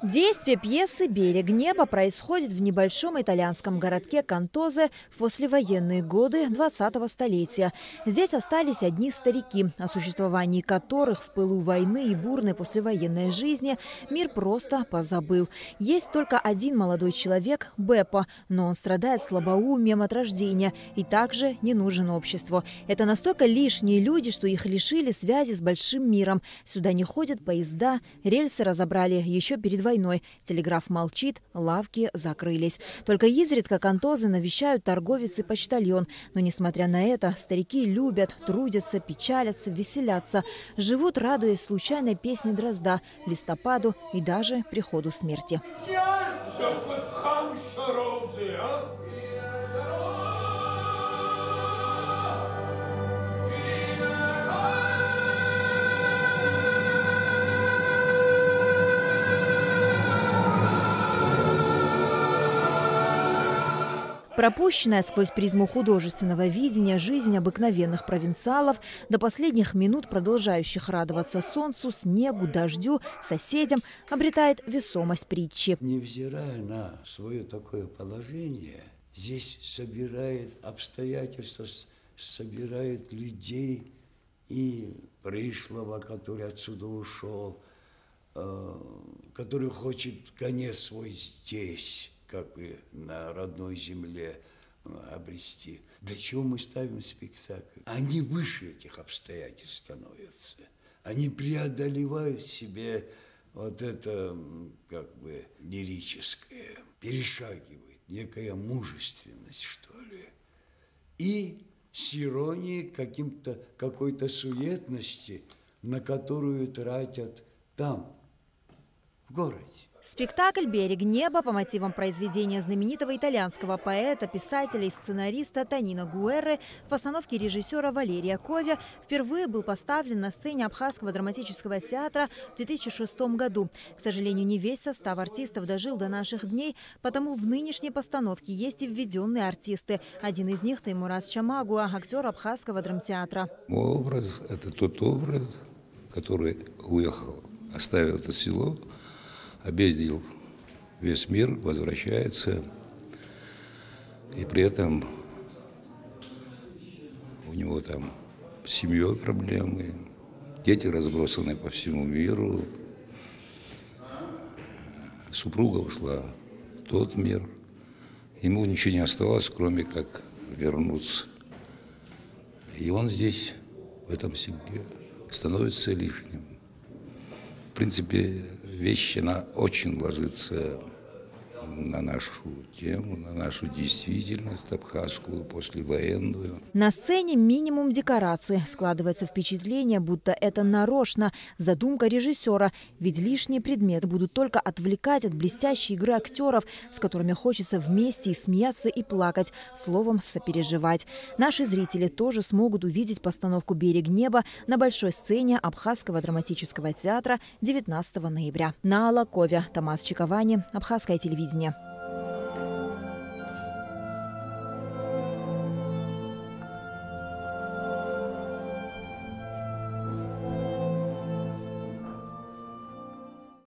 Действие пьесы «Берег неба» происходит в небольшом итальянском городке Кантозе в послевоенные годы 20-го столетия. Здесь остались одни старики, о существовании которых в пылу войны и бурной послевоенной жизни мир просто позабыл. Есть только один молодой человек – Беппо, но он страдает слабоумием от рождения и также не нужен обществу. Это настолько лишние люди, что их лишили связи с большим миром. Сюда не ходят поезда, рельсы разобрали еще перед войной. Телеграф молчит, лавки закрылись. Только изредка Кантозы навещают торговец и почтальон. Но, несмотря на это, старики любят, трудятся, печалятся, веселятся. Живут, радуясь случайной песне дрозда, листопаду и даже приходу смерти. Пропущенная сквозь призму художественного видения жизнь обыкновенных провинциалов, до последних минут продолжающих радоваться солнцу, снегу, дождю, соседям, обретает весомость притчи. Невзирая на свое такое положение, здесь собирает обстоятельства, собирает людей и пришлого, который отсюда ушел, который хочет конец свой здесь, как бы на родной земле обрести. Для чего мы ставим спектакль? Они выше этих обстоятельств становятся. Они преодолевают в себе вот это, как бы, лирическое, перешагивает некая мужественность, что ли. И с иронией какой-то суетности, на которую тратят там, в городе. Спектакль «Берег неба» по мотивам произведения знаменитого итальянского поэта, писателя и сценариста Тонино Гуэрры в постановке режиссера Валерия Ковя впервые был поставлен на сцене Абхазского драматического театра в 2006 году. К сожалению, не весь состав артистов дожил до наших дней, потому в нынешней постановке есть и введенные артисты. Один из них – Таймураз Чамагуа, актер Абхазского драмтеатра. Мой образ – это тот образ, который уехал, оставил это село, объездил весь мир, возвращается, и при этом у него там с семьей проблемы, дети разбросаны по всему миру, супруга ушла в тот мир, ему ничего не оставалось, кроме как вернуться. И он здесь, в этом селе, становится лишним. В принципе, вещь, она очень ложится на нашу тему, на нашу действительность абхазскую, послевоенную. На сцене минимум декораций. Складывается впечатление, будто это нарочно, задумка режиссера. Ведь лишние предметы будут только отвлекать от блестящей игры актеров, с которыми хочется вместе и смеяться, и плакать, словом, сопереживать. Наши зрители тоже смогут увидеть постановку «Берег неба» на большой сцене Абхазского драматического театра 19 ноября. Наала Ковя, Томас Чиковани, Абхазское телевидение.